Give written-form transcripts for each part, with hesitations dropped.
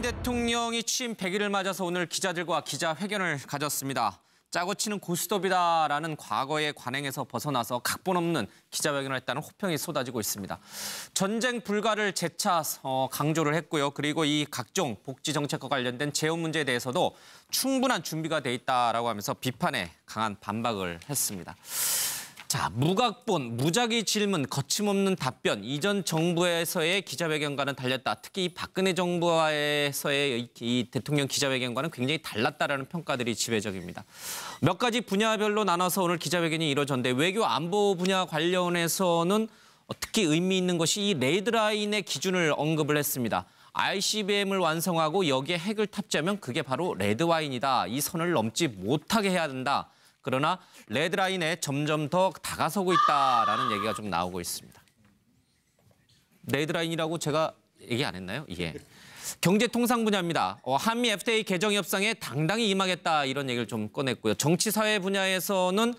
대통령이 취임 100일을 맞아서 오늘 기자들과 기자회견을 가졌습니다. 짜고 치는 고스톱이다라는 과거의 관행에서 벗어나서 각본 없는 기자회견을 했다는 호평이 쏟아지고 있습니다. 전쟁 불가를 재차 강조를 했고요. 그리고 이 각종 복지 정책과 관련된 재원 문제에 대해서도 충분한 준비가 돼 있다라고 하면서 비판에 강한 반박을 했습니다. 자, 무각본, 무작위 질문, 거침없는 답변. 이전 정부에서의 기자회견과는 달렸다. 특히 박근혜 정부에서의 이 대통령 기자회견과는 굉장히 달랐다라는 평가들이 지배적입니다. 몇 가지 분야별로 나눠서 오늘 기자회견이 이루어졌는데 외교 안보 분야 관련해서는 특히 의미 있는 것이 이 레드라인의 기준을 언급을 했습니다. ICBM을 완성하고 여기에 핵을 탑재하면 그게 바로 레드와인이다. 이 선을 넘지 못하게 해야 된다. 그러나 레드라인에 점점 더 다가서고 있다라는 얘기가 좀 나오고 있습니다. 레드라인이라고 제가 얘기 안 했나요? 예. 경제통상 분야입니다. 한미 FTA 개정 협상에 당당히 임하겠다 이런 얘기를 좀 꺼냈고요. 정치사회 분야에서는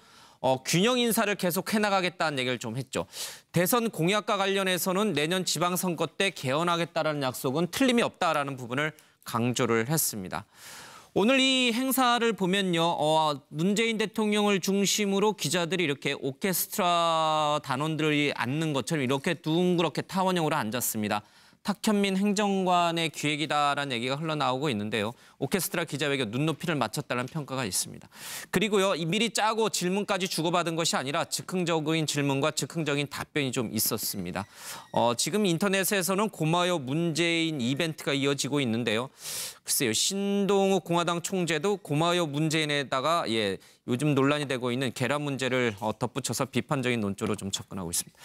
균형 인사를 계속 해나가겠다는 얘기를 좀 했죠. 대선 공약과 관련해서는 내년 지방선거 때 개헌하겠다라는 약속은 틀림이 없다라는 부분을 강조를 했습니다. 오늘 이 행사를 보면요. 문재인 대통령을 중심으로 기자들이 이렇게 오케스트라 단원들이 앉는 것처럼 이렇게 둥그렇게 타원형으로 앉았습니다. 탁현민 행정관의 기획이다라는 얘기가 흘러나오고 있는데요. 오케스트라 기자회견 눈높이를 맞췄다는 평가가 있습니다. 그리고요. 미리 짜고 질문까지 주고받은 것이 아니라 즉흥적인 질문과 즉흥적인 답변이 좀 있었습니다. 지금 인터넷에서는 고마워요 문재인 이벤트가 이어지고 있는데요. 글쎄요. 신동욱 공화당 총재도 고마워요 문재인에다가 요즘 논란이 되고 있는 계란 문제를 덧붙여서 비판적인 논조로 좀 접근하고 있습니다.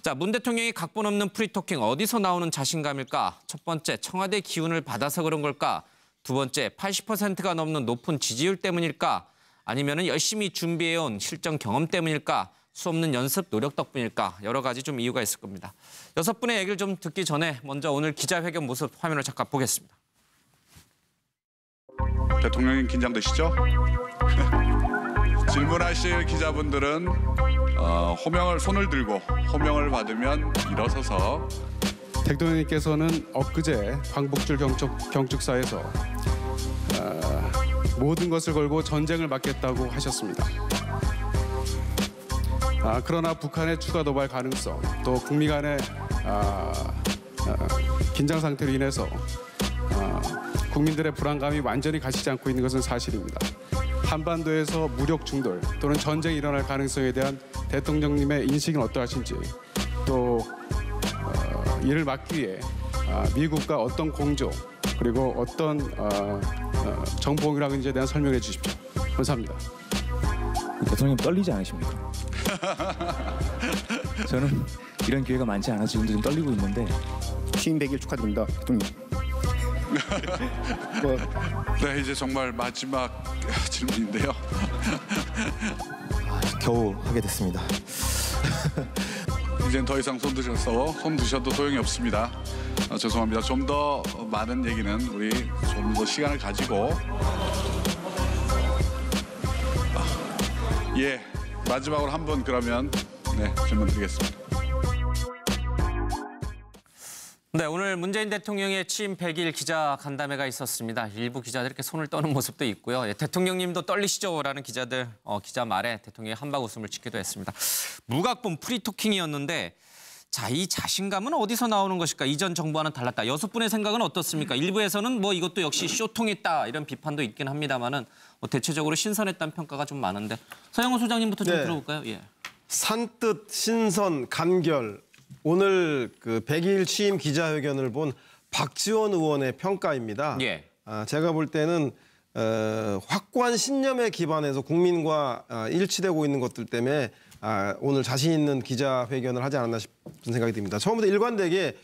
자, 문 대통령이 각본 없는 프리토킹 어디서 나오는 자신감일까? 첫 번째, 청와대 기운을 받아서 그런 걸까? 두 번째, 80%가 넘는 높은 지지율 때문일까? 아니면 열심히 준비해온 실전 경험 때문일까? 수없는 연습, 노력 덕분일까? 여러 가지 좀 이유가 있을 겁니다. 여섯 분의 얘기를 좀 듣기 전에 먼저 오늘 기자회견 모습 화면을 잠깐 보겠습니다. 대통령님 긴장되시죠? 질문하실 기자분들은 호명을 손을 들고 호명을 받으면 일어서서 대통령님께서는 엊그제 광복절 경축사에서 모든 것을 걸고 전쟁을 막겠다고 하셨습니다. 그러나 북한의 추가 도발 가능성 또 북미 간의 긴장 상태로 인해서 국민들의 불안감이 완전히 가시지 않고 있는 것은 사실입니다. 한반도에서 무력 충돌 또는 전쟁이 일어날 가능성에 대한 대통령님의 인식은 어떠하신지 또 이를 막기 위해 미국과 어떤 공조 그리고 어떤 정보공유라는지에 대한 설명해 주십시오. 감사합니다. 대통령 떨리지 않으십니까? 저는 이런 기회가 많지 않아서 지금도 좀 떨리고 있는데 취임 100일 축하드립니다. 대통령. 네, 이제 정말 마지막 질문인데요. 겨우 하게 됐습니다. 이젠 더 이상 손 드셔도 소용이 없습니다. 죄송합니다. 좀 더 많은 얘기는 우리 좀 더 시간을 가지고 마지막으로 한 분 그러면 질문 드리겠습니다. 네, 오늘 문재인 대통령의 취임 100일 기자 간담회가 있었습니다. 일부 기자들 이렇게 손을 떠는 모습도 있고요. 대통령님도 떨리시죠라는 기자들 기자 말에 대통령이 한박 웃음을 짓기도 했습니다. 무각본 프리토킹이었는데 자, 이 자신감은 어디서 나오는 것일까? 이전 정부와는 달랐다. 여섯 분의 생각은 어떻습니까? 일부에서는 이것도 역시 쇼통했다 이런 비판도 있긴 합니다만은 대체적으로 신선했다는 평가가 좀 많은데 서영호 소장님부터 좀 들어볼까요? 예. 산뜻, 신선, 간결. 오늘 그 100일 취임 기자회견을 본 박지원 의원의 평가입니다. 예. 제가 볼 때는 확고한 신념에 기반해서 국민과 일치되고 있는 것들 때문에 오늘 자신 있는 기자회견을 하지 않았나 싶은 생각이 듭니다. 처음부터 일관되게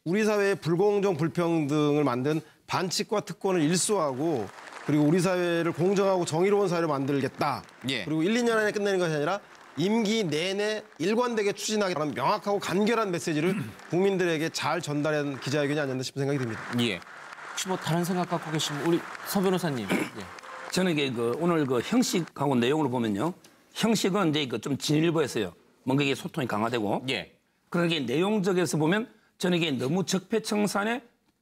우리 사회의 불공정, 불평등을 만든 반칙과 특권을 일소하고 그리고 우리 사회를 공정하고 정의로운 사회로 만들겠다. 그리고 1, 2년 안에 끝내는 것이 아니라 임기 내내 일관되게 추진하겠다는 명확하고 간결한 메시지를 국민들에게 잘 전달한 기자회견이 아니었나 싶은 생각이 듭니다. 예. 혹시 다른 생각 갖고 계시면 우리 서 변호사님. 저는 이게 오늘 형식하고 내용을 보면요. 형식은 이제 좀 진일보했어요. 뭔가 이게 소통이 강화되고. 그러나 이게 내용적에서 보면 저는 이게 너무 적폐청산에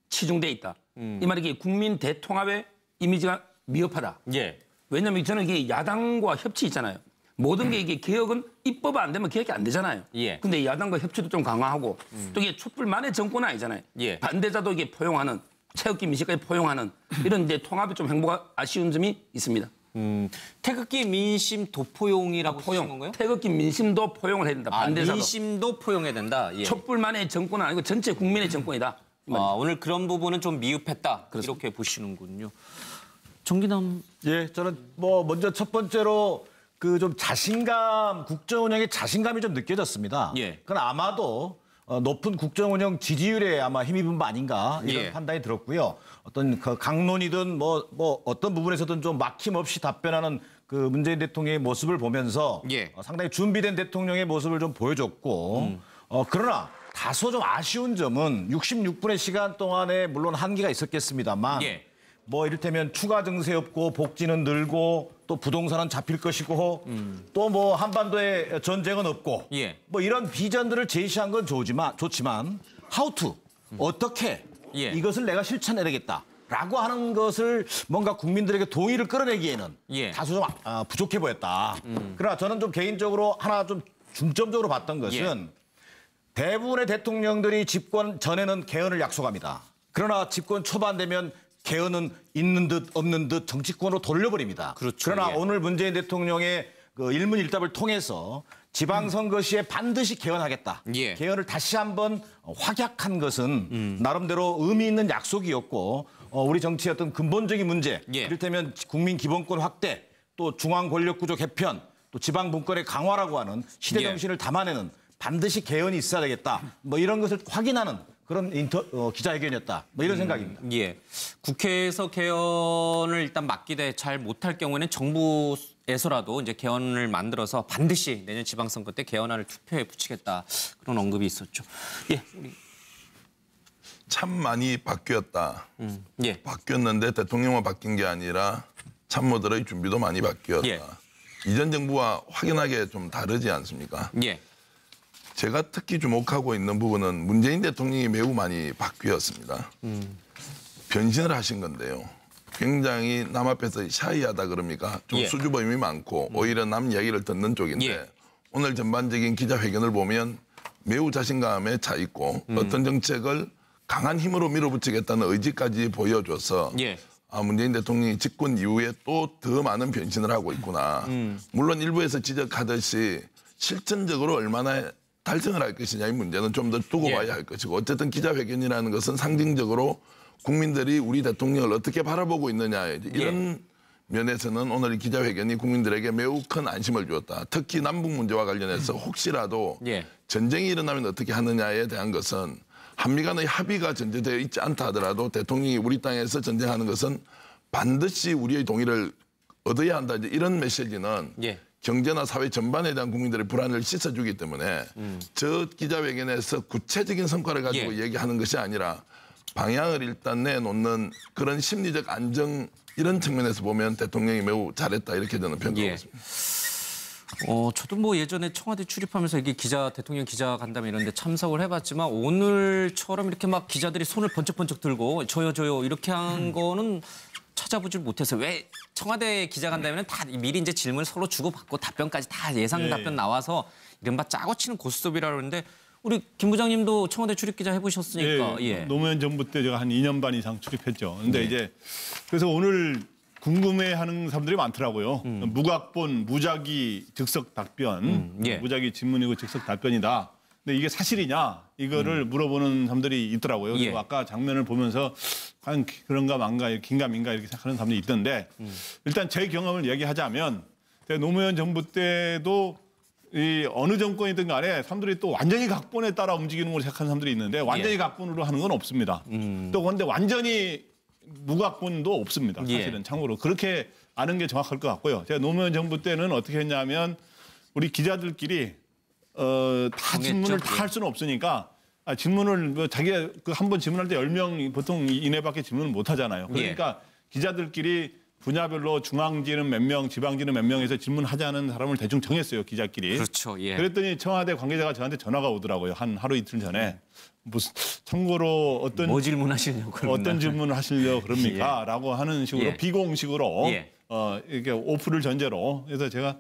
치중돼 있다. 이 말이 이게 국민 대통합의 이미지가 미흡하다. 예. 왜냐하면 저는 이게 야당과 협치 있잖아요. 모든 게 이게 개혁은 입법 안 되면 개혁이 안 되잖아요. 예. 근데 야당과 협치도 좀 강화하고 또 이게 촛불만의 정권은 아니잖아요. 예. 반대자도 이게 포용하는 태극기 민심까지 포용하는 이런 이제 통합이 좀 행보가 아쉬운 점이 있습니다. 태극기 민심 도포용이라고 쓰신 건가요? 태극기 민심도 포용을 해야 된다. 반대자도. 민심도 포용해야 된다. 예. 촛불만의 정권은 아니고 전체 국민의 정권이다. 오늘 그런 부분은 좀 미흡했다. 이렇게 보시는군요. 정기남. 예, 저는 뭐 먼저 첫 번째로 그 좀 자신감, 국정 운영의 자신감이 좀 느껴졌습니다. 예. 그건 아마도 높은 국정 운영 지지율에 아마 힘입은 바 아닌가 이런 예. 판단이 들었고요. 어떤 그 강론이든 뭐 어떤 부분에서든 좀 막힘없이 답변하는 그 문재인 대통령의 모습을 보면서 예. 상당히 준비된 대통령의 모습을 좀 보여줬고 그러나 다소 좀 아쉬운 점은 66분의 시간 동안에 물론 한계가 있었겠습니다만 예. 뭐 이를테면 추가 증세 없고 복지는 늘고 또 부동산은 잡힐 것이고 또 뭐 한반도에 전쟁은 없고 예. 뭐 이런 비전들을 제시한 건 좋지만 how to 어떻게 예. 이것을 내가 실천해내겠다라고 하는 것을 뭔가 국민들에게 동의를 끌어내기에는 예. 다소 좀 부족해 보였다. 그러나 저는 좀 개인적으로 하나 좀 중점적으로 봤던 것은 대부분의 대통령들이 집권 전에는 개헌을 약속합니다. 그러나 집권 초반 되면 개헌은 있는 듯 없는 듯 정치권으로 돌려버립니다. 그렇죠. 그러나 예. 오늘 문재인 대통령의 그 일문일답을 통해서 지방선거 시에 반드시 개헌하겠다. 예. 개헌을 다시 한번 확약한 것은 나름대로 의미 있는 약속이었고 우리 정치의 어떤 근본적인 문제, 예. 이를테면 국민 기본권 확대, 또 중앙 권력구조 개편, 또 지방 분권의 강화라고 하는 시대 예. 정신을 담아내는 반드시 개헌이 있어야 되겠다. 뭐 이런 것을 확인하는 그런 기자회견이었다. 뭐 이런 생각입니다. 예. 국회에서 개헌을 일단 막기대 잘 못할 경우에는 정부에서라도 이제 개헌을 만들어서 반드시 내년 지방선거 때 개헌안을 투표에 붙이겠다. 그런 언급이 있었죠. 예. 우리. 참 많이 바뀌었다. 예. 바뀌었는데 대통령만 바뀐 게 아니라 참모들의 준비도 많이 바뀌었다. 예. 이전 정부와 확연하게 좀 다르지 않습니까? 예. 제가 특히 주목하고 있는 부분은 문재인 대통령이 매우 많이 바뀌었습니다. 변신을 하신 건데요. 굉장히 남 앞에서 샤이하다 그럽니까? 좀 예. 수줍음이 많고 오히려 남 이야기를 듣는 쪽인데 예. 오늘 전반적인 기자회견을 보면 매우 자신감에 차 있고 어떤 정책을 강한 힘으로 밀어붙이겠다는 의지까지 보여줘서 예. 문재인 대통령이 집권 이후에 또 더 많은 변신을 하고 있구나. 물론 일부에서 지적하듯이 실천적으로 얼마나 달성을 할 것이냐의 문제는 좀 더 두고 예. 봐야 할 것이고 어쨌든 기자회견이라는 것은 상징적으로 국민들이 우리 대통령을 어떻게 바라보고 있느냐 이런 면에서는 오늘 이 기자회견이 국민들에게 매우 큰 안심을 주었다. 특히 남북 문제와 관련해서 혹시라도 예. 전쟁이 일어나면 어떻게 하느냐에 대한 것은 한미 간의 합의가 전제되어 있지 않다 하더라도 대통령이 우리 땅에서 전쟁하는 것은 반드시 우리의 동의를 얻어야 한다. 이런 메시지는 예. 경제나 사회 전반에 대한 국민들의 불안을 씻어주기 때문에 저 기자회견에서 구체적인 성과를 가지고 예. 얘기하는 것이 아니라 방향을 일단 내놓는 그런 심리적 안정 이런 측면에서 보면 대통령이 매우 잘했다 이렇게 저는 평가하고 예. 있습니다. 저도 뭐 예전에 청와대 출입하면서 이게 대통령 기자 간담회 이런 데 참석을 해봤지만 오늘처럼 이렇게 막 기자들이 손을 번쩍번쩍 들고 저요 이렇게 한 거는 찾아보질 못해서 왜 청와대 기자간담회는 다 미리 이제 질문 서로 주고받고 답변까지 다 예상 답변 나와서 이른바 짜고 치는 고스톱이라고 그러는데 우리 김 부장님도 청와대 출입 기자 해보셨으니까 노무현 정부 때 제가 한 2년 반 이상 출입했죠. 근데 이제 그래서 오늘 궁금해하는 사람들이 많더라고요. 무각본, 무작위, 즉석 답변, 무작위 질문이고 즉석 답변이다. 근데 이게 사실이냐 이거를 물어보는 사람들이 있더라고요. 그리고 아까 장면을 보면서 과연 그런가 만가 긴가민가 이렇게 생각하는 사람들이 있던데 일단 제 경험을 얘기하자면 노무현 정부 때도 이 어느 정권이든 간에 사람들이 또 완전히 각본에 따라 움직이는 걸 생각하는 사람들이 있는데 완전히 각본으로 하는 건 없습니다. 또 그런데 완전히 무각본도 없습니다. 사실은 참고로 그렇게 아는 게 정확할 것 같고요. 제가 노무현 정부 때는 어떻게 했냐면 우리 기자들끼리 다 질문을 다 할 수는 없으니까 질문을 뭐 자기가 그 한 번 질문할 때 10명 보통 이내밖에 질문을 못 하잖아요. 그러니까 기자들끼리 분야별로 중앙지는 몇 명, 지방지는 몇 명에서 질문하자는 사람을 대충 정했어요, 기자끼리. 그렇죠. 예. 그랬더니 청와대 관계자가 저한테 전화가 오더라고요. 한 하루 이틀 전에. 무슨 참고로 어떤 뭐 질문하시려고 어떤 질문을 하시려고 그럽니까? 예. 라고 하는 식으로 예. 비공식으로 예. 이렇게 오프를 전제로 해서 제가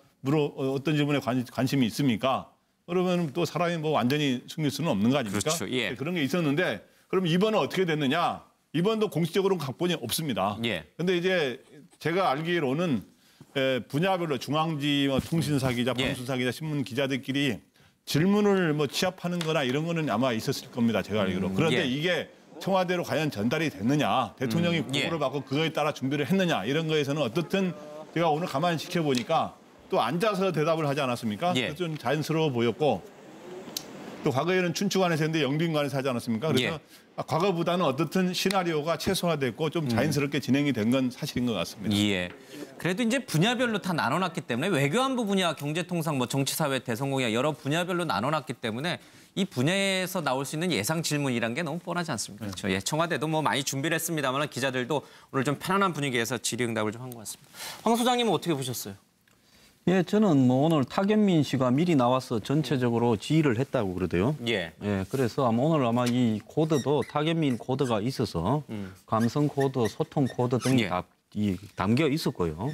어떤 질문에 관심이 있습니까? 그러면 또 사람이 뭐 완전히 숨길 수는 없는 거 아닙니까? 그렇죠. 예. 그런 게 있었는데 그럼 이번은 어떻게 됐느냐? 이번도 공식적으로는 각본이 없습니다. 예. 근데 이제 제가 알기로는 분야별로 중앙지 통신사 기자, 방송사 기자, 신문 기자들끼리 질문을 뭐 취합하는 거나 이런 거는 아마 있었을 겁니다. 제가 알기로. 그런데 예. 이게 청와대로 과연 전달이 됐느냐, 대통령이 보고를 받고 그거에 따라 준비를 했느냐 이런 거에서는 어떻든 제가 오늘 가만히 지켜보니까 또 앉아서 대답을 하지 않았습니까? 예. 좀 자연스러워 보였고 또 과거에는 춘추관에서 했는데 영빈관에서 하지 않았습니까? 그래서 예. 과거보다는 어떻든 시나리오가 최소화됐고 좀 자연스럽게 진행이 된 건 사실인 것 같습니다. 예. 그래도 이제 분야별로 다 나눠놨기 때문에 외교안보 분야, 경제통상, 뭐 정치사회, 대성공약 여러 분야별로 나눠놨기 때문에 이 분야에서 나올 수 있는 예상 질문이란 게 너무 뻔하지 않습니까? 그렇죠. 예, 청와대도 뭐 많이 준비를 했습니다만 기자들도 오늘 좀 편안한 분위기에서 질의응답을 좀 한 것 같습니다. 황 소장님은 어떻게 보셨어요? 예, 저는 뭐 오늘 타견민 씨가 미리 나와서 전체적으로 지휘를 했다고 그러대요. 예. 예, 그래서 오늘 이 코드도 타견민 코드가 있어서 감성 코드, 소통 코드 등이 예. 다 담겨 있었고요.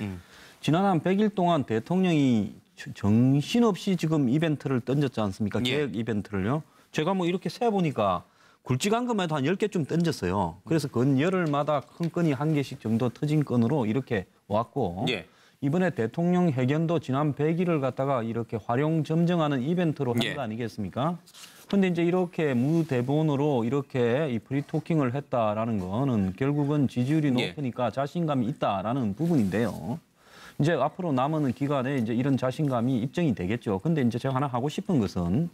지난 한 100일 동안 대통령이 정신없이 지금 이벤트를 던졌지 않습니까? 예. 계획 이벤트를요. 제가 뭐 이렇게 세보니까 굵직한 것만 해도 한 10개쯤 던졌어요. 그래서 그 열흘마다 큰 건이 한 개씩 정도 터진 건으로 이렇게 왔고 예. 이번에 대통령 회견도 지난 100일을 갖다가 이렇게 활용 점정하는 이벤트로 한 거 예. 아니겠습니까? 그런데 이제 이렇게 무대본으로 이렇게 이 프리토킹을 했다라는 거는 결국은 지지율이 예. 높으니까 자신감이 있다라는 부분인데요. 이제 앞으로 남은 기간에 이제 이런 자신감이 입증이 되겠죠. 근데 이제 제가 하나 하고 싶은 것은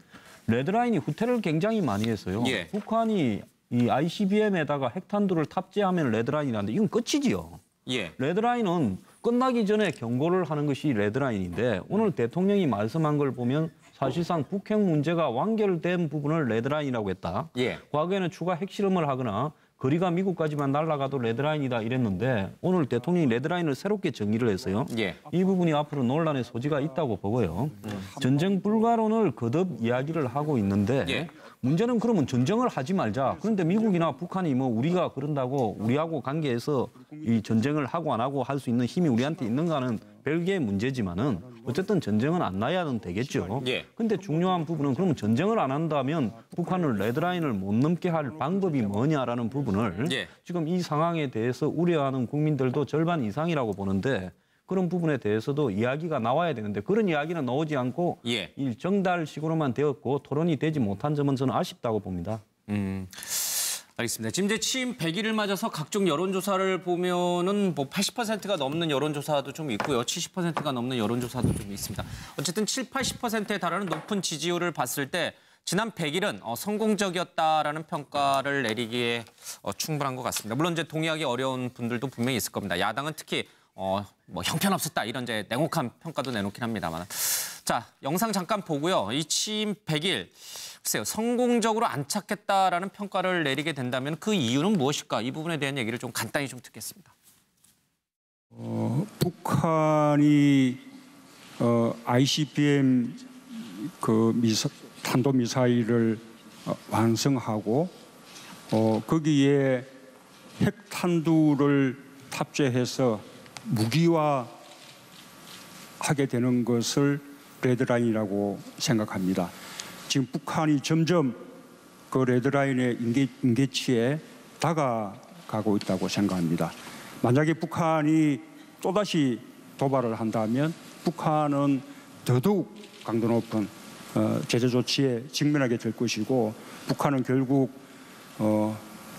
레드라인이 후퇴를 굉장히 많이 했어요. 예. 북한이 이 ICBM에다가 핵탄두를 탑재하면 레드라인이라는데 이건 끝이지요. 예. 레드라인은 끝나기 전에 경고를 하는 것이 레드라인인데 오늘 대통령이 말씀한 걸 보면 사실상 북핵 문제가 완결된 부분을 레드라인이라고 했다. 예. 과거에는 추가 핵실험을 하거나 거리가 미국까지만 날아가도 레드라인이다 이랬는데 오늘 대통령이 레드라인을 새롭게 정의를 했어요. 예. 이 부분이 앞으로 논란의 소지가 있다고 보고요. 전쟁 불가론을 거듭 이야기를 하고 있는데 예. 문제는 그러면 전쟁을 하지 말자. 그런데 미국이나 북한이 뭐 우리가 그런다고 우리하고 관계해서 이 전쟁을 하고 안 하고 할 수 있는 힘이 우리한테 있는가는 별개의 문제지만은 어쨌든 전쟁은 안 나야는 되겠죠. 예. 근데 중요한 부분은 그러면 전쟁을 안 한다면 북한을 레드라인을 못 넘게 할 방법이 뭐냐라는 부분을 예. 지금 이 상황에 대해서 우려하는 국민들도 절반 이상이라고 보는데 그런 부분에 대해서도 이야기가 나와야 되는데 그런 이야기는 나오지 않고 예. 일정달식으로만 되었고 토론이 되지 못한 점은 저는 아쉽다고 봅니다. 알겠습니다. 지금 이제 취임 100일을 맞아서 각종 여론조사를 보면은 뭐 80%가 넘는 여론조사도 좀 있고요. 70%가 넘는 여론조사도 좀 있습니다. 어쨌든 7, 80%에 달하는 높은 지지율을 봤을 때 지난 100일은 성공적이었다라는 평가를 내리기에 충분한 것 같습니다. 물론 이제 동의하기 어려운 분들도 분명히 있을 겁니다. 야당은 특히 뭐 형편없었다 이런 이제 냉혹한 평가도 내놓긴 합니다만. 자, 영상 잠깐 보고요. 이 취임 100일 글쎄요, 성공적으로 안착했다라는 평가를 내리게 된다면 그 이유는 무엇일까? 이 부분에 대한 얘기를 좀 간단히 좀 듣겠습니다. 북한이 ICBM 탄도 미사일을 완성하고 거기에 핵탄두를 탑재해서 무기화하게 되는 것을 레드라인이라고 생각합니다. 지금 북한이 점점 그 레드라인의 임계치에 다가가고 있다고 생각합니다. 만약에 북한이 또다시 도발을 한다면 북한은 더더욱 강도 높은 제재 조치에 직면하게 될 것이고 북한은 결국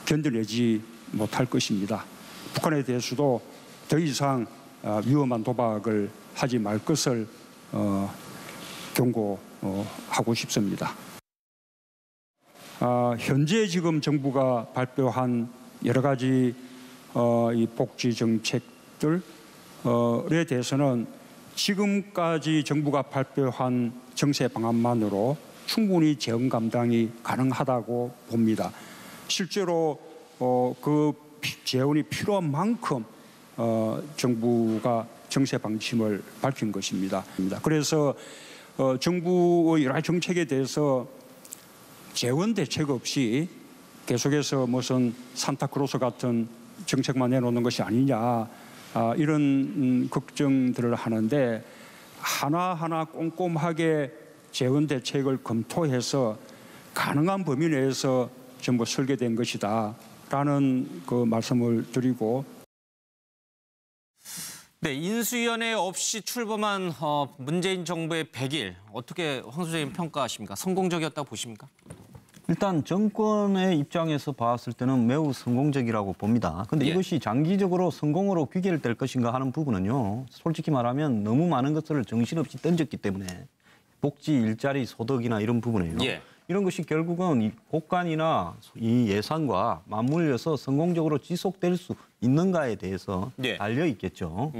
견뎌내지 못할 것입니다. 북한에 대해서도 더 이상 위험한 도박을 하지 말 것을 경고하고 싶습니다. 현재 지금 정부가 발표한 여러 가지 이 복지 정책들에 대해서는 지금까지 정부가 발표한 정세 방안만으로 충분히 재원 감당이 가능하다고 봅니다. 실제로 그 재원이 필요한 만큼 정부가 정세 방침을 밝힌 것입니다. 그래서 정부의 여러 정책에 대해서 재원 대책 없이 계속해서 무슨 산타크로스 같은 정책만 내놓는 것이 아니냐 이런 걱정들을 하는데 하나하나 꼼꼼하게 재원 대책을 검토해서 가능한 범위 내에서 전부 설계된 것이다라는 그 말씀을 드리고. 네, 인수위원회 없이 출범한 문재인 정부의 100일 어떻게 황 소장님 평가하십니까? 성공적이었다고 보십니까? 일단 정권의 입장에서 봤을 때는 매우 성공적이라고 봅니다. 그런데 이것이 장기적으로 성공으로 귀결될 것인가 하는 부분은요. 솔직히 말하면 너무 많은 것을 정신없이 던졌기 때문에 복지, 일자리, 소득이나 이런 부분이에요. 이런 것이 결국은 이 국간이나 이 예산과 맞물려서 성공적으로 지속될 수 있는가에 대해서 달려 있겠죠.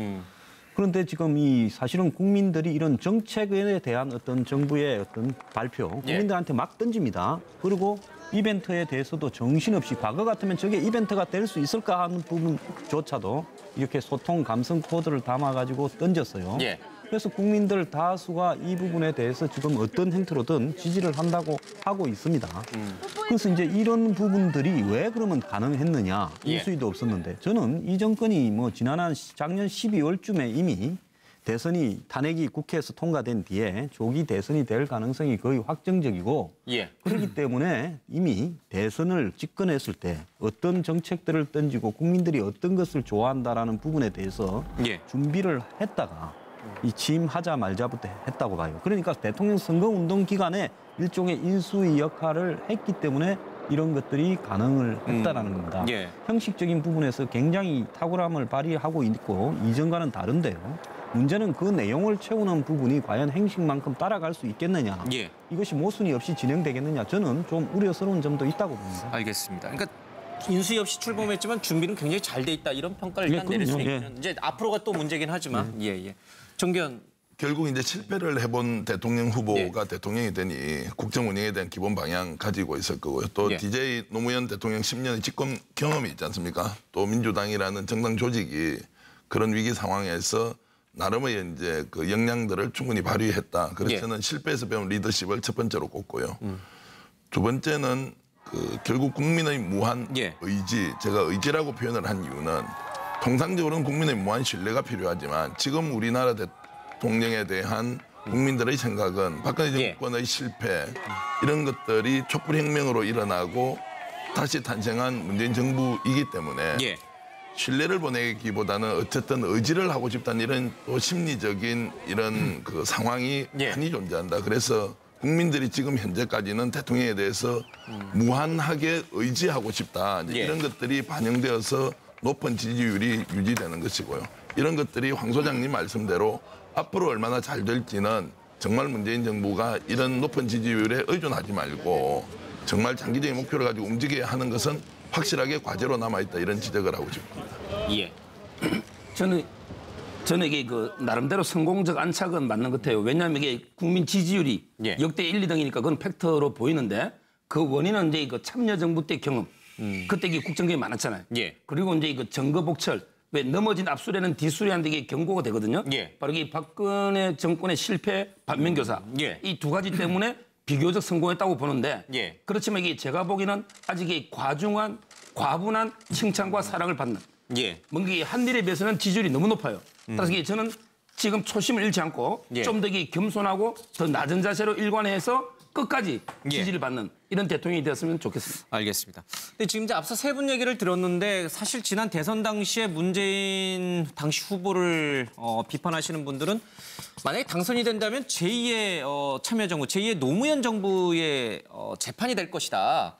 그런데 지금 이 사실은 국민들이 이런 정책에 대한 어떤 정부의 어떤 발표, 국민들한테 막 던집니다. 그리고 이벤트에 대해서도 정신없이 과거 같으면 저게 이벤트가 될 수 있을까 하는 부분조차도 이렇게 소통 감성 코드를 담아가지고 던졌어요. 그래서 국민들 다수가 이 부분에 대해서 지금 어떤 행태로든 지지를 한다고 하고 있습니다. 그래서 이제 이런 부분들이 왜 그러면 가능했느냐, 인수위도 없었는데 저는 이 정권이 뭐 작년 12월쯤에 이미 대선이 탄핵이 국회에서 통과된 뒤에 조기 대선이 될 가능성이 거의 확정적이고 그렇기 때문에 이미 대선을 집권했을 때 어떤 정책들을 던지고 국민들이 어떤 것을 좋아한다라는 부분에 대해서 준비를 했다가 이 취임하자 말자부터 했다고 봐요. 그러니까 대통령 선거운동 기간에 일종의 인수위 역할을 했기 때문에 이런 것들이 가능을 했다라는 겁니다. 형식적인 부분에서 굉장히 탁월함을 발휘하고 있고 이전과는 다른데요. 문제는 그 내용을 채우는 부분이 과연 행식만큼 따라갈 수 있겠느냐. 이것이 모순이 없이 진행되겠느냐. 저는 좀 우려스러운 점도 있다고 봅니다. 알겠습니다. 그러니까 인수위 없이 출범했지만 준비는 굉장히 잘 돼 있다. 이런 평가를 일단 내릴 수 있는. 이제 앞으로가 또 문제긴 하지만. 정기현. 결국 이제 실패를 해본 대통령 후보가 대통령이 되니 국정 운영에 대한 기본 방향 가지고 있을 거고요. 또 DJ 노무현 대통령 10년의 집권 경험이 있지 않습니까? 또 민주당이라는 정당 조직이 그런 위기 상황에서 나름의 이제 그 역량들을 충분히 발휘했다. 그래서 저는 실패에서 배운 리더십을 첫 번째로 꼽고요. 두 번째는 그 결국 국민의 무한 의지, 제가 의지라고 표현을 한 이유는 통상적으로는 국민의 무한 신뢰가 필요하지만 지금 우리나라 대통령에 대한 국민들의 생각은 박근혜 정권의 실패 이런 것들이 촛불혁명으로 일어나고 다시 탄생한 문재인 정부이기 때문에 신뢰를 보내기보다는 어쨌든 의지를 하고 싶다는 이런 또 심리적인 이런 그 상황이 많이 존재한다. 그래서 국민들이 지금 현재까지는 대통령에 대해서 무한하게 의지하고 싶다. 이런 것들이 반영되어서 높은 지지율이 유지되는 것이고요. 이런 것들이 황 소장님 말씀대로 앞으로 얼마나 잘 될지는 정말 문재인 정부가 이런 높은 지지율에 의존하지 말고 정말 장기적인 목표를 가지고 움직여야 하는 것은 확실하게 과제로 남아있다. 이런 지적을 하고 싶습니다. 저는 이게 그 나름대로 성공적 안착은 맞는 것 같아요. 왜냐하면 이게 국민 지지율이 역대 1, 2등이니까 그건 팩터로 보이는데 그 원인은 이제 그 참여정부 때 경험. 그때 이게 국정경이 많았잖아요. 그리고 이제 그 정거복철, 왜 넘어진 앞술에는 뒷술이한테 이게 경고가 되거든요. 바로 이 박근혜 정권의 실패, 반면교사. 이 두 가지 때문에 비교적 성공했다고 보는데 그렇지만 이게 제가 보기에는 아직 이 과분한 칭찬과 사랑을 받는 뭔가 한 일에 비해서는 지지율이 너무 높아요. 따라서 저는 지금 초심을 잃지 않고 좀 더 겸손하고 더 낮은 자세로 일관해서 끝까지 지지를 받는 이런 대통령이 되었으면 좋겠습니다. 알겠습니다. 근데 지금 이제 앞서 세 분 얘기를 들었는데 사실 지난 대선 당시에 문재인 당시 후보를 비판하시는 분들은 만약에 당선이 된다면 제2의 참여정부, 제2의 노무현 정부의 재판이 될 것이다.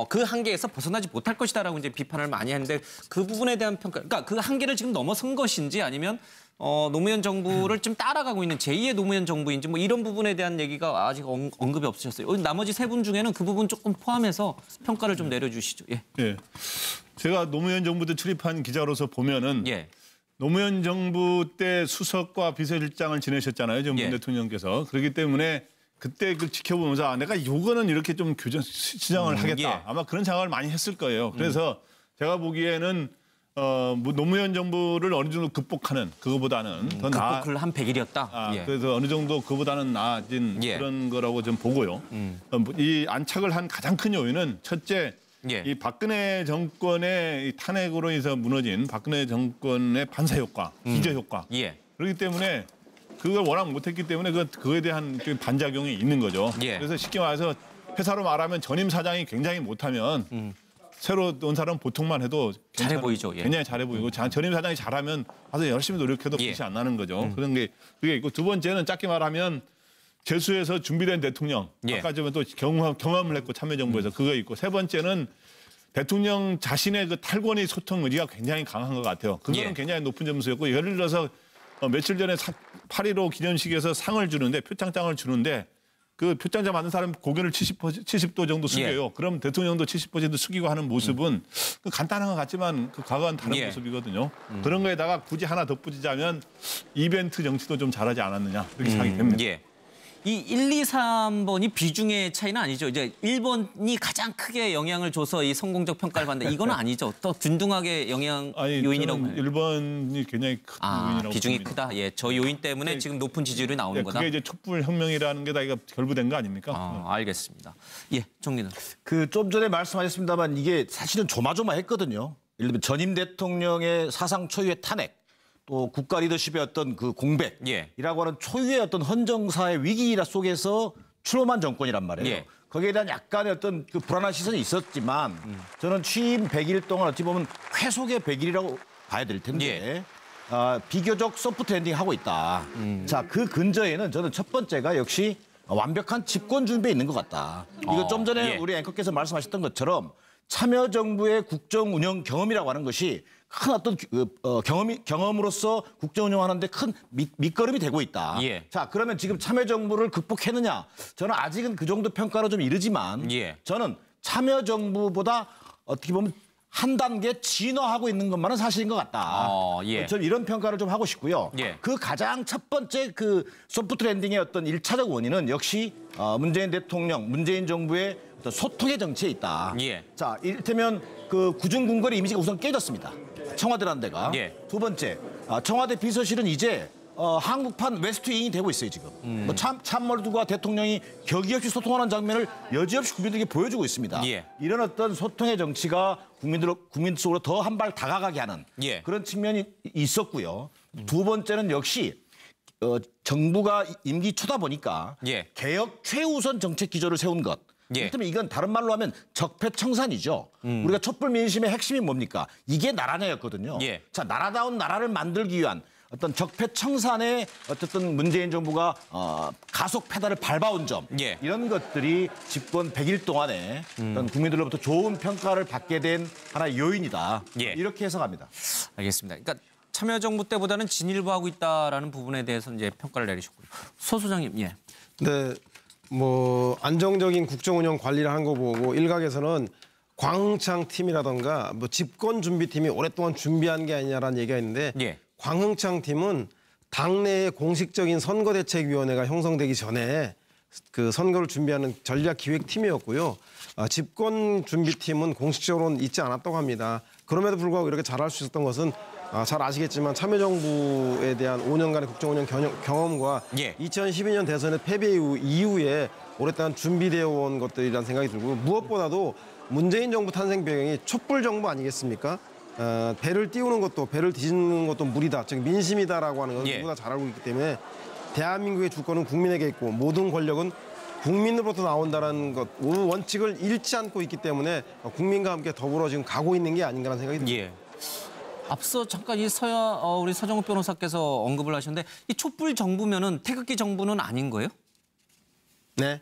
그 한계에서 벗어나지 못할 것이다라고 이제 비판을 많이 했는데 그 부분에 대한 평가, 그러니까 그 한계를 지금 넘어선 것인지 아니면 노무현 정부를 좀 따라가고 있는 제2의 노무현 정부인지 뭐 이런 부분에 대한 얘기가 아직 언급이 없으셨어요. 나머지 세 분 중에는 그 부분 조금 포함해서 평가를 좀 내려주시죠. 제가 노무현 정부 때 출입한 기자로서 보면은 노무현 정부 때 수석과 비서실장을 지내셨잖아요. 문 대통령께서. 그렇기 때문에 그때 그 지켜보면서 내가 요거는 이렇게 좀 시정을 하겠다. 아마 그런 생각을 많이 했을 거예요. 그래서 제가 보기에는 노무현 정부를 어느 정도 극복하는 그거보다는 더 나아. 극복을 한 100일이었다. 그래서 어느 정도 그보다는 나아진 그런 거라고 좀 보고요. 이 안착을 한 가장 큰 요인은 첫째, 이 박근혜 정권의 이 탄핵으로 인해서 무너진 박근혜 정권의 반사 효과, 기저 효과. 그렇기 때문에 그걸 워낙 못했기 때문에 그거에 대한 반작용이 있는 거죠. 그래서 쉽게 말해서 회사로 말하면 전임 사장이 굉장히 못하면 새로 온 사람 보통만 해도 잘해 보이죠. 굉장히 잘해 보이고 전임 사장이 잘하면 아주 열심히 노력해도 빛이 안 나는 거죠. 그런 게 그게 있고 두 번째는 짧게 말하면 재수해서 준비된 대통령. 아까 좀 또 경험을 했고 참여정부에서 그거 있고 세 번째는 대통령 자신의 그 탈권위 소통 의지가 굉장히 강한 것 같아요. 그거는 굉장히 높은 점수였고 예를 들어서 며칠 전에 8.15 기념식에서 상을 주는데 표창장을 주는데 그 표창장 받는 사람 고개를 70도 정도 숙여요. 그럼 대통령도 70% 숙이고 하는 모습은 그 간단한 것 같지만 그 과거와는 다른 모습이거든요. 그런 거에다가 굳이 하나 덧붙이자면 이벤트 정치도 좀 잘하지 않았느냐 이렇게 생각이 됩니다. 이 1, 2, 3번이 비중의 차이는 아니죠. 이제 1번이 가장 크게 영향을 줘서 이 성공적 평가를 받는데 이건 아니죠. 더 균등하게 요인이라고. 1번이 굉장히 큰 요인이라고 비중이 봅니다. 크다. 저 요인 때문에 지금 높은 지지율이 나오는 거다. 그게 이제 촛불 혁명이라는 게 다 이거 결부된 거 아닙니까? 알겠습니다. 정리는. 좀 전에 말씀하셨습니다만 이게 사실은 조마조마했거든요. 예를 들면 전임 대통령의 사상 초유의 탄핵. 또 국가 리더십의 어떤 그 공백이라고 하는 초유의 어떤 헌정사의 위기 속에서 출범한 정권이란 말이에요. 거기에 대한 약간의 어떤 그 불안한 시선이 있었지만 저는 취임 100일 동안 어찌 보면 회속의 100일이라고 봐야 될 텐데 비교적 소프트 랜딩하고 있다. 자, 그 근저에는 저는 첫 번째가 역시 완벽한 집권 준비에 있는 것 같다. 이거 좀 전에 우리 앵커께서 말씀하셨던 것처럼 참여정부의 국정 운영 경험이라고 하는 것이 큰 어떤 경험으로서 국정 운영하는데 큰 밑거름이 되고 있다. 자, 그러면 지금 참여정부를 극복했느냐? 저는 아직은 그 정도 평가로 좀 이르지만 저는 참여정부보다 어떻게 보면 한 단계 진화하고 있는 것만은 사실인 것 같다. 저는 이런 평가를 좀 하고 싶고요. 그 가장 첫 번째 그 소프트 랜딩의 어떤 1차적 원인은 역시 문재인 대통령, 문재인 정부의 어떤 소통의 정치에 있다. 자, 이를테면 그 구중궁궐의 이미지가 우선 깨졌습니다. 청와대라는 데가. 두 번째, 청와대 비서실은 이제 한국판 웨스트윙이 되고 있어요, 지금. 뭐 참모들과 대통령이 격이 없이 소통하는 장면을 여지없이 국민들에게 보여주고 있습니다. 이런 어떤 소통의 정치가 국민 속으로 더 한 발 다가가게 하는 그런 측면이 있었고요. 두 번째는 역시 정부가 임기 초다 보니까 개혁 최우선 정책 기조를 세운 것. 그렇다면 이건 다른 말로 하면 적폐청산이죠. 우리가 촛불 민심의 핵심이 뭡니까? 이게 나라냐였거든요. 자, 나라다운 나라를 만들기 위한 어떤 적폐청산에 어쨌든 문재인 정부가 가속 페달을 밟아온 점 이런 것들이 집권 100일 동안에 어떤 국민들로부터 좋은 평가를 받게 된 하나의 요인이다. 이렇게 해석합니다. 알겠습니다. 그러니까 참여정부 때보다는 진일보하고 있다라는 부분에 대해서 이제 평가를 내리셨고요. 소 소장님, 네. 뭐 안정적인 국정 운영 관리를 한 거 보고 일각에서는 광흥창 팀이라던가 뭐 집권 준비팀이 오랫동안 준비한 게 아니냐라는 얘기가 있는데 광흥창 팀은 당내의 공식적인 선거대책위원회가 형성되기 전에 그 선거를 준비하는 전략기획팀이었고요. 집권 준비팀은 공식적으로는 있지 않았다고 합니다. 그럼에도 불구하고 이렇게 잘할 수 있었던 것은 잘 아시겠지만 참여정부에 대한 5년간의 국정운영 경험과 2012년 대선의 패배 이후에 오랫동안 준비되어 온 것들이라는 생각이 들고 무엇보다도 문재인 정부 탄생 배경이 촛불 정부 아니겠습니까? 배를 띄우는 것도 배를 뒤집는 것도 무리다. 즉 민심이다라고 하는 건 누구나 잘 알고 있기 때문에 대한민국의 주권은 국민에게 있고 모든 권력은 국민으로부터 나온다는 것 원칙을 잃지 않고 있기 때문에 국민과 함께 더불어 지금 가고 있는 게 아닌가라는 생각이 듭니다. 앞서 잠깐 우리 서정욱 변호사께서 언급을 하셨는데 이 촛불 정부면은 태극기 정부는 아닌 거예요? 네.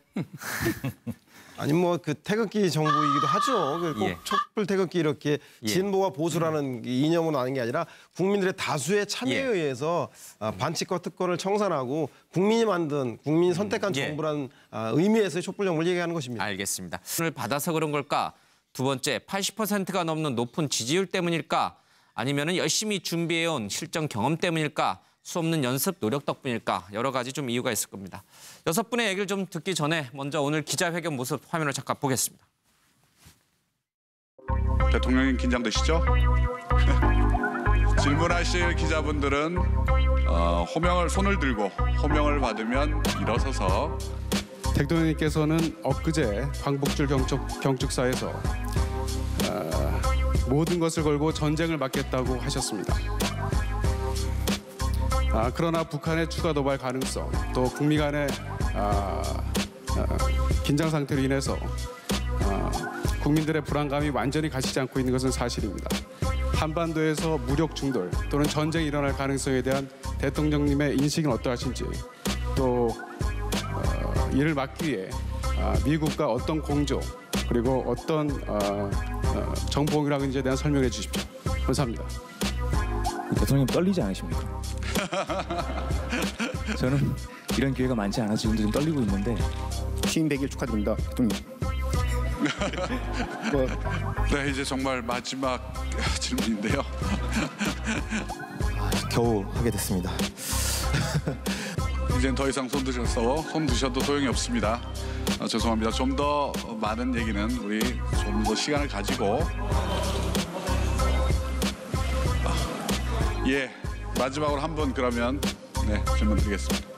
아니 뭐 그 태극기 정부이기도 하죠. 꼭 촛불 태극기 이렇게 진보와 보수라는 이념으로 아는 게 아니라 국민들의 다수의 참여에 의해서 반칙과 특권을 청산하고 국민이 만든 국민이 선택한 정부라는 의미에서의 촛불 정부를 얘기하는 것입니다. 알겠습니다. 을 받아서 그런 걸까? 두 번째, 80%가 넘는 높은 지지율 때문일까? 아니면은 열심히 준비해온 실전 경험 때문일까? 수없는 연습 노력 덕분일까? 여러 가지 좀 이유가 있을 겁니다. 6분의 얘기를 좀 듣기 전에 먼저 오늘 기자회견 모습 화면을 잠깐 보겠습니다. 대통령님 긴장되시죠? 질문하실 기자분들은 손을 들고 호명을 받으면 일어서서. 대통령님께서는 엊그제 광복절 경축사에서 모든 것을 걸고 전쟁을 막겠다고 하셨습니다. 그러나 북한의 추가 도발 가능성, 또 북미 간의 긴장 상태로 인해서 국민들의 불안감이 완전히 가시지 않고 있는 것은 사실입니다. 한반도에서 무력 충돌 또는 전쟁이 일어날 가능성에 대한 대통령님의 인식은 어떠하신지, 또 이를 막기 위해 미국과 어떤 공조 그리고 어떤 정보공유라는지에 대한 설명해 주십시오. 감사합니다. 대통령님 떨리지 않으십니까? 저는 이런 기회가 많지 않아서 지금도 좀 떨리고 있는데. 취임 100일 축하드립니다, 대통령. 네, 이제 정말 마지막 질문인데요. 겨우 하게 됐습니다. 이젠 더 이상 손 드셔도 소용이 없습니다. 죄송합니다. 좀 더 많은 얘기는 우리 좀 더 시간을 가지고. 마지막으로 한 분 그러면 질문 드리겠습니다.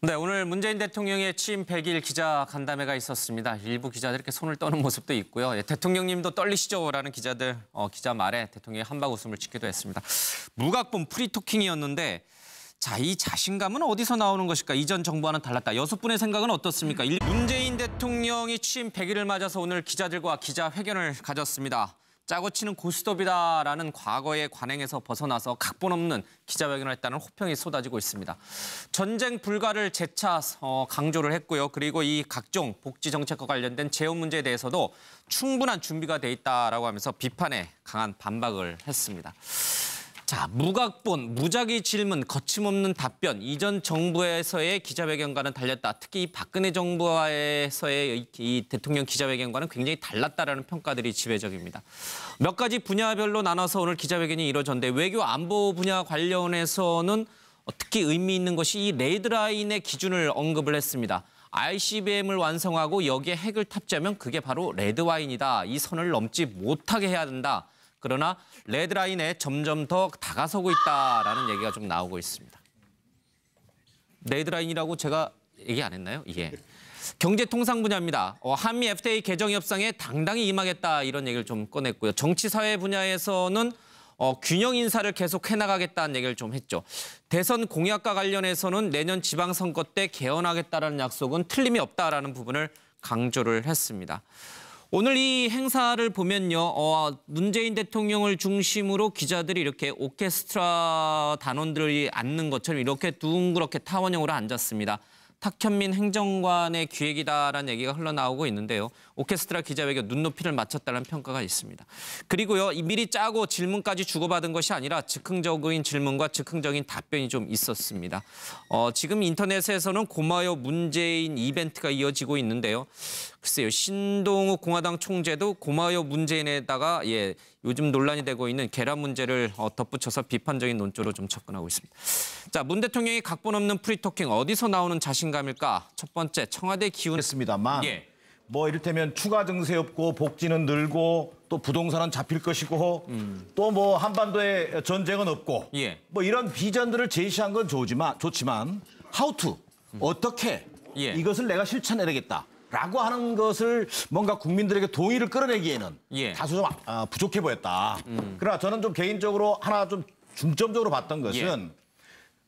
네, 오늘 문재인 대통령의 취임 100일 기자 간담회가 있었습니다. 일부 기자들 이렇게 손을 떠는 모습도 있고요. 대통령님도 떨리시죠라는 기자들 기자 말에 대통령이 한박 웃음을 짓기도 했습니다. 무각본 프리토킹이었는데, 자, 이 자신감은 어디서 나오는 것일까? 이전 정부와는 달랐다. 6분의 생각은 어떻습니까? 문재인 대통령이 취임 100일을 맞아서 오늘 기자들과 기자회견을 가졌습니다. 짜고 치는 고스톱이다라는 과거의 관행에서 벗어나서 각본 없는 기자회견을 했다는 호평이 쏟아지고 있습니다. 전쟁 불가를 재차 강조를 했고요. 그리고 이 각종 복지 정책과 관련된 재원 문제에 대해서도 충분한 준비가 돼 있다라고 하면서 비판에 강한 반박을 했습니다. 자, 무각본, 무작위 질문, 거침없는 답변. 이전 정부에서의 기자회견과는 달렸다. 특히 박근혜 정부에서의 이 대통령 기자회견과는 굉장히 달랐다라는 평가들이 지배적입니다. 몇 가지 분야별로 나눠서 오늘 기자회견이 이루어졌는데, 외교 안보 분야 관련해서는 특히 의미 있는 것이 이 레드라인의 기준을 언급을 했습니다. ICBM을 완성하고 여기에 핵을 탑재하면 그게 바로 레드와인이다. 이 선을 넘지 못하게 해야 된다. 그러나 레드라인에 점점 더 다가서고 있다라는 얘기가 좀 나오고 있습니다. 레드라인이라고 제가 얘기 안 했나요? 경제통상 분야입니다. 한미 FTA 개정 협상에 당당히 임하겠다 이런 얘기를 좀 꺼냈고요. 정치 사회 분야에서는 균형 인사를 계속 해나가겠다는 얘기를 좀 했죠. 대선 공약과 관련해서는 내년 지방선거 때 개헌하겠다라는 약속은 틀림이 없다라는 부분을 강조를 했습니다. 오늘 이 행사를 보면요, 문재인 대통령을 중심으로 기자들이 이렇게 오케스트라 단원들이 앉는 것처럼 이렇게 둥그렇게 타원형으로 앉았습니다. 탁현민 행정관의 기획이다라는 얘기가 흘러나오고 있는데요. 오케스트라 기자회견 눈높이를 맞췄다는 평가가 있습니다. 그리고요, 미리 짜고 질문까지 주고받은 것이 아니라 즉흥적인 질문과 즉흥적인 답변이 좀 있었습니다. 지금 인터넷에서는 고마워요 문재인 이벤트가 이어지고 있는데요. 글쎄요, 신동욱 공화당 총재도 고마워요 문재인에다가 요즘 논란이 되고 있는 계란 문제를 덧붙여서 비판적인 논조로 좀 접근하고 있습니다. 자, 문 대통령이 각본 없는 프리토킹, 어디서 나오는 자신감일까? 첫 번째, 청와대 기운. 했습니다만 뭐 이를테면 추가 증세 없고 복지는 늘고 또 부동산은 잡힐 것이고 또 뭐 한반도에 전쟁은 없고 뭐 이런 비전들을 제시한 건 좋지만 how to, 어떻게 이것을 내가 실천해내겠다. 라고 하는 것을 뭔가 국민들에게 동의를 끌어내기에는 다소 좀 부족해 보였다. 그러나 저는 좀 개인적으로 하나 좀 중점적으로 봤던 것은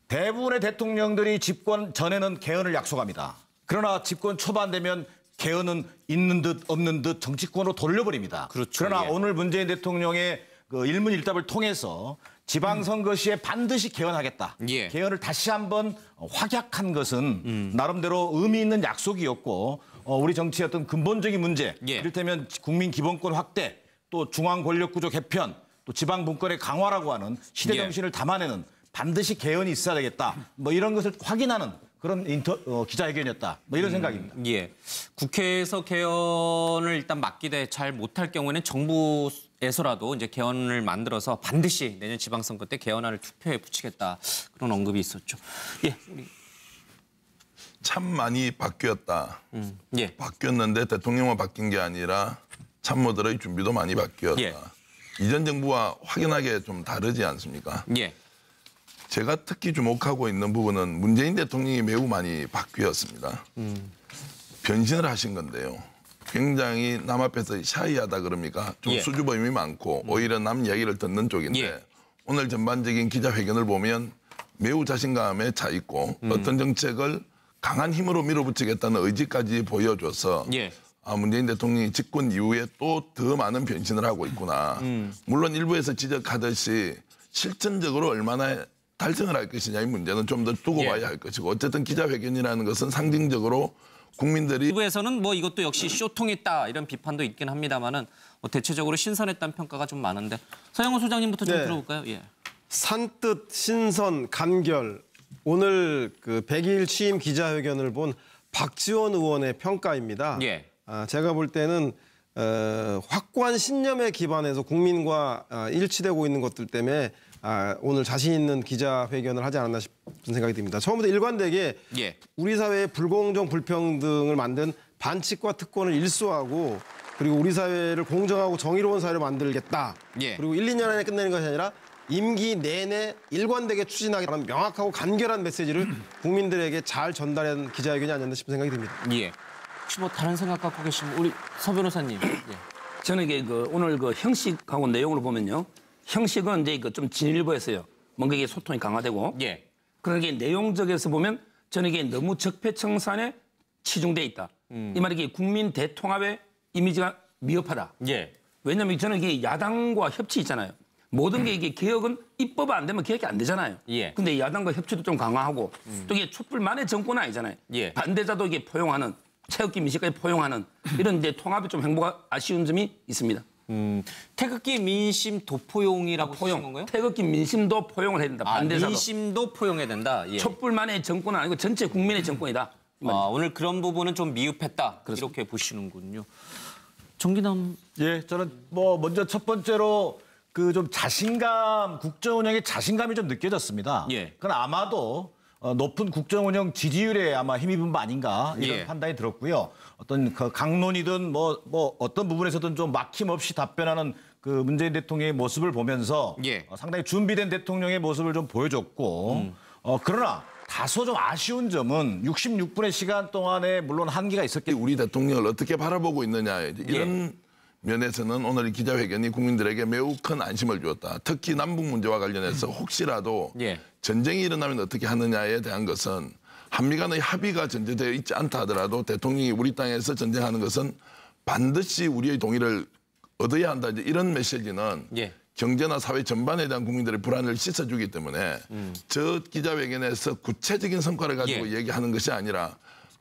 대부분의 대통령들이 집권 전에는 개헌을 약속합니다. 그러나 집권 초반 되면 개헌은 있는 듯 없는 듯 정치권으로 돌려버립니다. 그러나 오늘 문재인 대통령의 그 일문일답을 통해서 지방선거 시에 반드시 개헌하겠다. 개헌을 다시 한번 확약한 것은 나름대로 의미 있는 약속이었고 우리 정치의 어떤 근본적인 문제, 이를테면 국민 기본권 확대, 또 중앙 권력 구조 개편, 또 지방 분권의 강화라고 하는 시대 정신을 담아내는 반드시 개헌이 있어야 되겠다. 뭐 이런 것을 확인하는 그런 기자회견이었다. 뭐 이런 생각입니다. 국회에서 개헌을 일단 막기대 잘 못할 경우에는 정부에서라도 이제 개헌을 만들어서 반드시 내년 지방선거 때 개헌안을 투표에 붙이겠다. 그런 언급이 있었죠. 참 많이 바뀌었다. 바뀌었는데 대통령만 바뀐 게 아니라 참모들의 준비도 많이 바뀌었다. 이전 정부와 확연하게 좀 다르지 않습니까? 예. 제가 특히 주목하고 있는 부분은 문재인 대통령이 매우 많이 바뀌었습니다. 변신을 하신 건데요. 굉장히 남 앞에서 샤이하다 그럽니까? 좀 예. 수줍음이 많고 오히려 남 이야기를 듣는 쪽인데 예. 오늘 전반적인 기자회견을 보면 매우 자신감에 차 있고 어떤 정책을 강한 힘으로 밀어붙이겠다는 의지까지 보여줘서 예. 문재인 대통령이 집권 이후에 또 더 많은 변신을 하고 있구나. 물론 일부에서 지적하듯이 실천적으로 얼마나 달성을 할 것이냐의 문제는 좀 더 두고 예. 봐야 할 것이고 어쨌든 기자회견이라는 것은 상징적으로 국민들이 일부에서는 뭐 이것도 역시 쇼통했다 이런 비판도 있긴 합니다만은 대체적으로 신선했다는 평가가 좀 많은데 서영훈 소장님부터 좀 네. 들어볼까요? 예. 산뜻, 신선, 간결. 오늘 그 100일 취임 기자회견을 본 박지원 의원의 평가입니다. 예. 제가 볼 때는 확고한 신념에 기반해서 국민과 일치되고 있는 것들 때문에 오늘 자신 있는 기자회견을 하지 않았나 싶은 생각이 듭니다. 처음부터 일관되게 예. 우리 사회의 불공정, 불평등을 만든 반칙과 특권을 일소하고 그리고 우리 사회를 공정하고 정의로운 사회로 만들겠다. 예. 그리고 1, 2년 안에 끝내는 것이 아니라 임기 내내 일관되게 추진하겠다는 명확하고 간결한 메시지를 국민들에게 잘 전달한 기자회견이 아니었나 싶은 생각이 듭니다. 예. 혹시 뭐 다른 생각 갖고 계시면 우리 서 변호사님. 예. 저는 이게 오늘 형식하고 내용을 보면요. 형식은 이제 좀 진일보했어요. 뭔가 이게 소통이 강화되고. 예. 그러나 이게 내용적에서 보면 저는 이게 너무 적폐청산에 치중돼 있다. 이 말이 이게 국민 대통합의 이미지가 미흡하다. 예. 왜냐하면 저는 이게 야당과 협치 있잖아요. 모든 게 이게 개혁은 입법 안 되면 개혁이 안 되잖아요. 예. 근데 야당과 협치도 좀 강화하고 또 이게 촛불만의 정권은 아니잖아요. 예. 반대자도 이게 포용하는 태극기 민심까지 포용하는 이런 이제 통합이 좀 행보가 아쉬운 점이 있습니다. 태극기 민심 도포용이라고 쓰신 건가요? 태극기 민심도 포용을 해야 된다. 반대자도. 민심도 포용해야 된다. 예. 촛불만의 정권은 아니고 전체 국민의 정권이다. 오늘 그런 부분은 좀 미흡했다. 이렇게 보시는군요. 정기남. 예, 저는 뭐 먼저 첫 번째로 그 좀 자신감, 국정 운영의 자신감이 좀 느껴졌습니다. 예. 그건 아마도 높은 국정 운영 지지율에 아마 힘입은 바 아닌가 이런 예. 판단이 들었고요. 어떤 그 강론이든 뭐 어떤 부분에서든 좀 막힘없이 답변하는 그 문재인 대통령의 모습을 보면서 예. 상당히 준비된 대통령의 모습을 좀 보여줬고 그러나 다소 좀 아쉬운 점은 66분의 시간 동안에 물론 한계가 있었겠지만 우리 대통령을 어떻게 바라보고 있느냐 이런 면에서는 오늘 이 기자회견이 국민들에게 매우 큰 안심을 주었다. 특히 남북 문제와 관련해서 혹시라도 예. 전쟁이 일어나면 어떻게 하느냐에 대한 것은 한미 간의 합의가 전제되어 있지 않다 하더라도 대통령이 우리 땅에서 전쟁하는 것은 반드시 우리의 동의를 얻어야 한다. 이제 이런 메시지는 예. 경제나 사회 전반에 대한 국민들의 불안을 씻어주기 때문에 저 기자회견에서 구체적인 성과를 가지고 예. 얘기하는 것이 아니라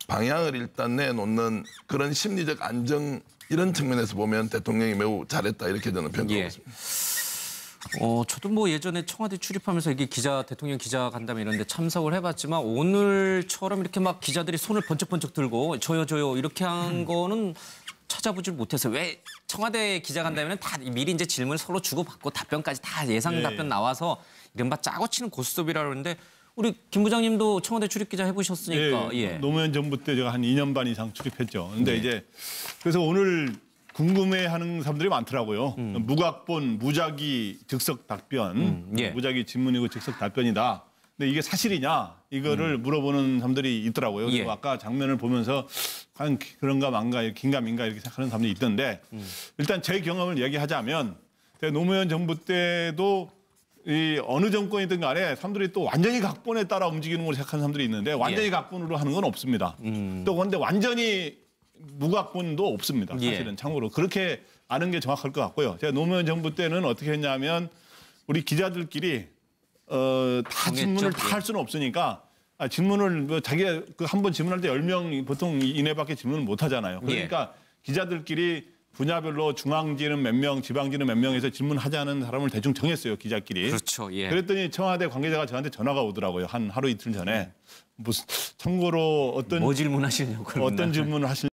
방향을 일단 내놓는 그런 심리적 안정 이런 측면에서 보면 대통령이 매우 잘했다 이렇게 저는 평가하고 있습니다. 저도 뭐 예전에 청와대 출입하면서 이게 대통령 기자 간담회 이런 데 참석을 해봤지만 오늘처럼 이렇게 막 기자들이 손을 번쩍번쩍 들고 저요 이렇게 한 거는 찾아보질 못했어요. 왜 청와대 기자 간담회는 다 미리 이제 질문 서로 주고받고 답변까지 다 예상 답변 나와서 이른바 짜고 치는 고스톱이라고 그러는데 우리 김 부장님도 청와대 출입 기자 해보셨으니까. 예. 노무현 정부 때 제가 한 2년 반 이상 출입했죠. 근데 이제 그래서 오늘 궁금해하는 사람들이 많더라고요. 무각본, 무작위, 즉석 답변, 무작위 질문이고 즉석 답변이다. 근데 이게 사실이냐 이거를 물어보는 사람들이 있더라고요. 그리고 아까 장면을 보면서 과연 그런가 만가 긴가민가 이렇게 생각하는 사람들이 있던데 일단 제 경험을 얘기하자면 제가 노무현 정부 때도 이 어느 정권이든 간에 사람들이 또 완전히 각본에 따라 움직이는 걸 생각하는 사람들이 있는데 완전히 각본으로 하는 건 없습니다. 또 그런데 완전히 무각본도 없습니다. 사실은 참고로 그렇게 아는 게 정확할 것 같고요. 제가 노무현 정부 때는 어떻게 했냐면 우리 기자들끼리 다 질문을 다 할 수는 없으니까 질문을 뭐 자기가 그 한 번 질문할 때 10명 보통 이내밖에 질문을 못 하잖아요. 그러니까 기자들끼리 분야별로 중앙지는 몇 명, 지방지는 몇 명에서 질문하자는 사람을 대충 정했어요. 기자끼리. 그렇죠. 예. 그랬더니 청와대 관계자가 저한테 전화가 오더라고요. 한 하루 이틀 전에. 무슨 참고로 어떤 뭐 질문하시려고 어떤 질문을 하실